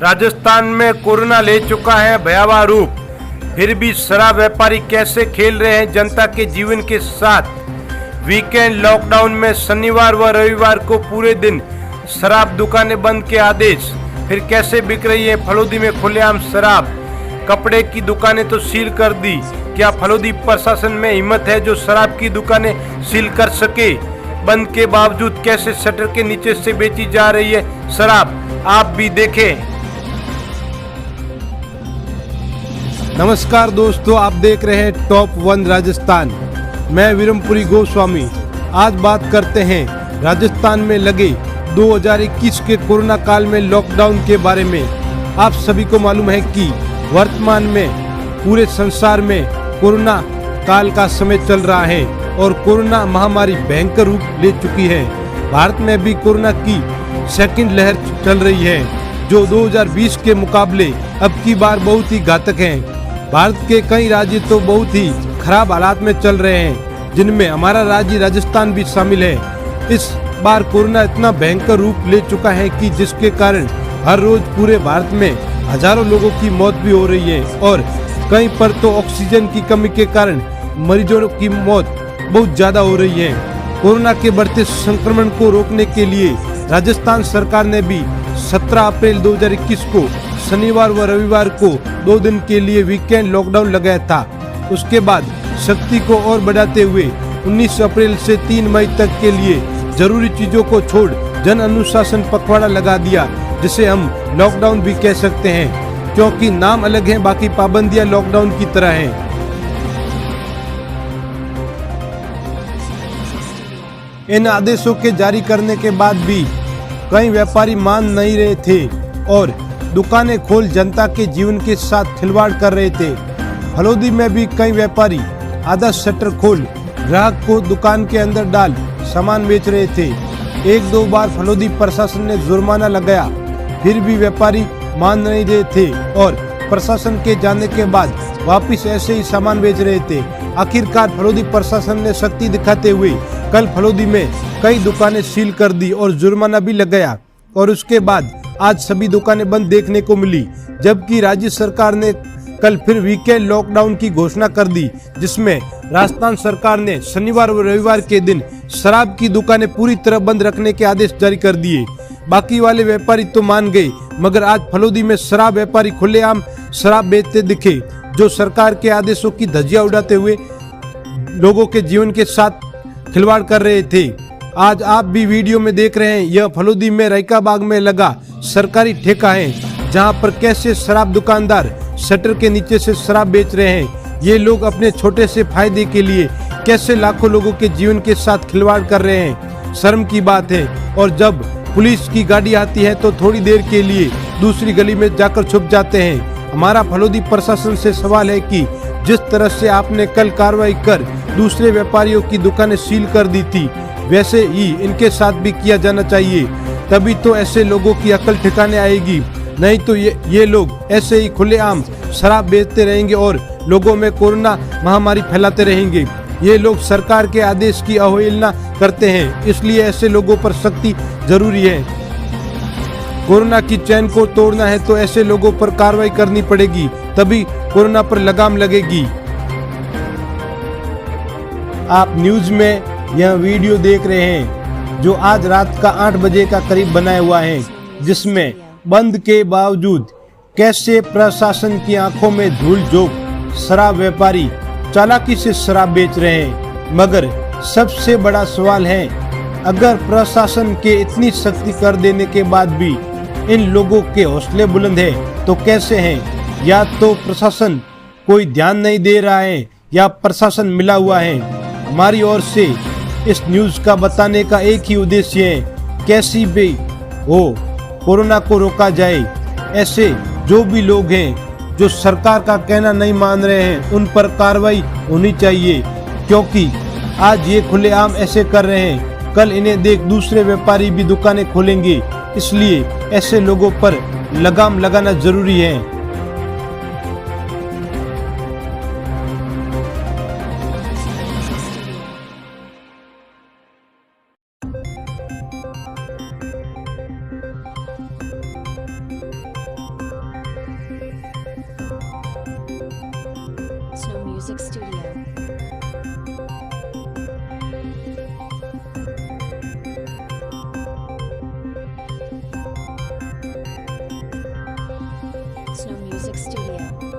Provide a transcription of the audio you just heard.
राजस्थान में कोरोना ले चुका है भयावह रूप। फिर भी शराब व्यापारी कैसे खेल रहे हैं जनता के जीवन के साथ। वीकेंड लॉकडाउन में शनिवार व रविवार को पूरे दिन शराब दुकानें बंद के आदेश। फिर कैसे बिक रही है फलोदी में खुलेआम शराब। कपड़े की दुकानें तो सील कर दी। क्या फलोदी प्रशासन में हिम्मत है जो शराब की दुकानें सील कर सके। बंद के बावजूद कैसे शटर के नीचे से बेची जा रही है शराब, आप भी देखें। नमस्कार दोस्तों, आप देख रहे हैं टॉप 1 राजस्थान। मैं विरमपुरी गोस्वामी। आज बात करते हैं राजस्थान में लगे 2021 के कोरोना काल में लॉकडाउन के बारे में। आप सभी को मालूम है कि वर्तमान में पूरे संसार में कोरोना काल का समय चल रहा है और कोरोना महामारी भयंकर रूप ले चुकी है। भारत में भी कोरोना की सेकंड लहर चल रही है जो 2020 के मुकाबले अब की बार बहुत ही घातक है। भारत के कई राज्य तो बहुत ही खराब हालात में चल रहे हैं, जिनमें हमारा राज्य राजस्थान भी शामिल है। इस बार कोरोना इतना भयंकर रूप ले चुका है कि जिसके कारण हर रोज पूरे भारत में हजारों लोगों की मौत भी हो रही है और कहीं पर तो ऑक्सीजन की कमी के कारण मरीजों की मौत बहुत ज्यादा हो रही है। कोरोना के बढ़ते संक्रमण को रोकने के लिए राजस्थान सरकार ने भी 17 अप्रैल 2021 को शनिवार व रविवार को 2 दिन के लिए वीकेंड लॉकडाउन लगाया था। उसके बाद सख्ती को और बढ़ाते हुए 19 अप्रैल से 3 मई तक के लिए जरूरी चीजों को छोड़ जन अनुशासन पखवाड़ा लगा दिया, जिसे हम लॉकडाउन भी कह सकते हैं, क्योंकि नाम अलग है, बाकी पाबंदियां लॉकडाउन की तरह हैं। इन आदेशों के जारी करने के बाद भी कई व्यापारी मान नहीं रहे थे और दुकानें खोल जनता के जीवन के साथ खिलवाड़ कर रहे थे। फलोदी में भी कई व्यापारी आधा शटर खोल ग्राहक को दुकान के अंदर डाल सामान बेच रहे थे। 1-2 बार फलोदी प्रशासन ने जुर्माना लगाया, फिर भी व्यापारी मान नहीं रहे थे और प्रशासन के जाने के बाद वापस ऐसे ही सामान बेच रहे थे। आखिरकार फलोदी प्रशासन ने सख्ती दिखाते हुए कल फलोदी में कई दुकानें सील कर दी और जुर्माना भी लगाया और उसके बाद आज सभी दुकानें बंद देखने को मिली। जबकि राज्य सरकार ने कल फिर वीकेंड लॉकडाउन की घोषणा कर दी, जिसमें राजस्थान सरकार ने शनिवार व रविवार के दिन शराब की दुकानें पूरी तरह बंद रखने के आदेश जारी कर दिए। बाकी वाले व्यापारी तो मान गए, मगर आज फलोदी में शराब व्यापारी खुलेआम शराब बेचते दिखे, जो सरकार के आदेशों की धज्जियां उड़ाते हुए लोगों के जीवन के साथ खिलवाड़ कर रहे थे। आज आप भी वीडियो में देख रहे हैं, यह फलोदी में रैका बाग में लगा सरकारी ठेका है, जहां पर कैसे शराब दुकानदार शटर के नीचे से शराब बेच रहे हैं। ये लोग अपने छोटे से फायदे के लिए कैसे लाखों लोगों के जीवन के साथ खिलवाड़ कर रहे हैं, शर्म की बात है। और जब पुलिस की गाड़ी आती है तो थोड़ी देर के लिए दूसरी गली में जाकर छुप जाते हैं। हमारा फलोदी प्रशासन से सवाल है कि जिस तरह से आपने कल कार्रवाई कर दूसरे व्यापारियों की दुकानें सील कर दी थी, वैसे ही इनके साथ भी किया जाना चाहिए, तभी तो ऐसे लोगों की अकल ठिकाने आएगी। नहीं तो ये लोग ऐसे ही खुलेआम शराब बेचते रहेंगे और लोगों में कोरोना महामारी फैलाते रहेंगे। ये लोग सरकार के आदेश की अवहेलना करते हैं, इसलिए ऐसे लोगों पर सख्ती जरूरी है। कोरोना की चैन को तोड़ना है तो ऐसे लोगों पर कार्रवाई करनी पड़ेगी, तभी कोरोना पर लगाम लगेगी। आप न्यूज में यह वीडियो देख रहे हैं जो आज रात का 8 बजे का करीब बनाया हुआ है, जिसमें बंद के बावजूद कैसे प्रशासन की आंखों में धूल झोंक शराब व्यापारी चालाकी से शराब बेच रहे हैं। मगर सबसे बड़ा सवाल है, अगर प्रशासन के इतनी सख्ती कर देने के बाद भी इन लोगों के हौसले बुलंद है तो कैसे हैं? या तो प्रशासन कोई ध्यान नहीं दे रहा है या प्रशासन मिला हुआ है। हमारी ओर से इस न्यूज का बताने का एक ही उद्देश्य है, कैसी भी हो कोरोना को रोका जाए। ऐसे जो भी लोग हैं जो सरकार का कहना नहीं मान रहे हैं, उन पर कार्रवाई होनी चाहिए, क्योंकि आज ये खुलेआम ऐसे कर रहे हैं, कल इन्हें देख दूसरे व्यापारी भी दुकानें खोलेंगे। इसलिए ऐसे लोगों पर लगाम लगाना जरूरी है। Music Studio.